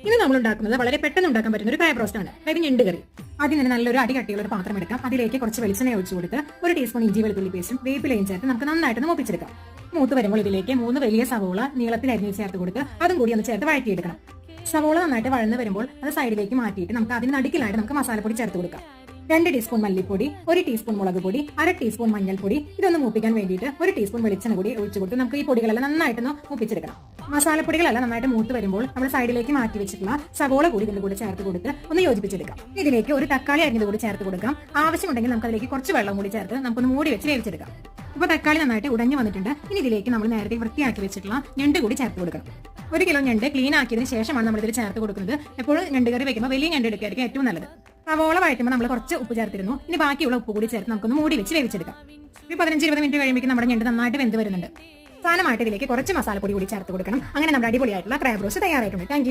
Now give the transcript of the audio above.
ഇന്ന് നമ്മൾ ഉണ്ടാക്കുന്നത് വളരെ പെട്ടെന്ന് ഉണ്ടാക്കാൻ പറ്റുന്ന ഒരു ക്രാബ് റോസ്റ്റ് ആണ്, അതായത് ഞണ്ട് കറി. ആദ്യം തന്നെ നല്ലൊരു അടി കട്ടിയുള്ള ഒരു പാത്രം എടുക്കാം. അതിലേക്ക് കുറച്ച് വെളിച്ചെണ്ണ ഒഴിച്ചു കൊടുത്ത് 1 ടീസ്പൂൺ ഇഞ്ചി വെളുത്തുള്ളി പേസ്റ്റും വേപ്പിലയും ചേർത്ത് നമുക്ക് നന്നായിട്ട് മൂപ്പിച്ചെടുക്കാം. മൂത്ത് വരുമ്പോൾ ഇതിലേക്ക് 3 വലിയ സവോള നീളത്തിൽ അരിഞ്ഞ് ചേർത്ത് കൊടുത്ത് അതും കൂടി ഒന്ന് ചേർത്ത് വഴറ്റിയെടുക്കണം. സവോള നന്നായിട്ട് വഴന്ന് വരുമ്പോൾ അത് സൈഡിലേക്ക് മാറ്റിയിട്ട് നമുക്ക് അതിന് നടുക്കിലായിട്ട് നമുക്ക് മസാലപ്പൊടി ചേർത്ത് കൊടുക്കാം. 2 ടീസ്പൂൺ മല്ലിപ്പൊടി, 1 ടീസ്പൂൺ മുളക് പൊടി, 1/2 ടീസ്പൂൺ മഞ്ഞൾപ്പൊടി. ഇതൊന്ന് മൂപ്പിക്കാൻ വേണ്ടിയിട്ട് 1 ടീസ്പൂൺ വെളിച്ചെണ്ണ കൂടി ഒഴിച്ചു കൊടുത്ത് നമുക്ക് ഈ പൊടികളെല്ലാം നന്നായിട്ടൊന്ന് മൂപ്പിച്ചെടുക്കണം. മസാലപ്പൊടികളെല്ലാം നന്നായിട്ട് മൂത്ത് വരുമ്പോൾ നമ്മൾ സൈഡിലേക്ക് മാറ്റി വെച്ചിട്ടുള്ള സവോള കൂടി ഇതിന്റെ കൂടെ ചേർത്ത് കൊടുത്ത് ഒന്ന് യോജിപ്പിച്ചെടുക്കാം. ഇതിലേക്ക് ഒരു തക്കാളി അരിഞ്ഞത് കൂടി ചേർത്ത് കൊടുക്കാം. ആവശ്യമുണ്ടെങ്കിൽ നമുക്ക് അതിലേക്ക് കുറച്ച് വെള്ളം കൂടി ചേർത്ത് നമുക്കൊന്ന് മൂടി വെച്ച് വേവിച്ചെടുക്കാം. ഇപ്പോൾ തക്കാളി നന്നായിട്ട് ഉടഞ്ഞു വന്നിട്ടുണ്ട്. ഇനി ഇതിലേക്ക് നമ്മൾ നേരത്തെ വൃത്തിയാക്കി വെച്ചിട്ടുള്ള ഞണ്ട് കൂടി ചേർത്ത് കൊടുക്കണം. 1 കിലോ ഞണ്ട് ക്ലീൻ ആക്കിയതിന് ശേഷമാണ് നമ്മൾ ഇതിൽ ചേർത്ത് കൊടുക്കുന്നത്. എപ്പോഴും ഞണ്ട് കറി വെക്കുമ്പോൾ വലിയ ഞണ്ട് എടുക്കുകയായിരിക്കും ഏറ്റവും നല്ലത്. സവോള വഴറ്റുമ്പോൾ നമ്മൾ കുറച്ച് ഉപ്പ് ചേർത്തിരുന്നു. ഇനി ബാക്കിയുള്ള ഉപ്പ് കൂടി ചേർത്ത് നമുക്കൊന്ന് മൂടി വെച്ച് വേവിച്ചെടുക്കാം. ഈ 15-20 മിനിറ്റ് കഴിയുമ്പോൾ നമ്മുടെ ഞണ്ട് നന്നായിട്ട് വെന്ത് വരുന്നുണ്ട്. സാധനമായിട്ട് ഇതിലേക്ക് കുറച്ച് മസാലപ്പൊടി കൂടി ചേർത്ത് കൊടുക്കണം. അങ്ങനെ നമ്മുടെ അടിപൊളിയായിട്ടുള്ള ക്രാബ് റോസ്റ്റ് തയ്യാറായിട്ടുണ്ട്. Thank you.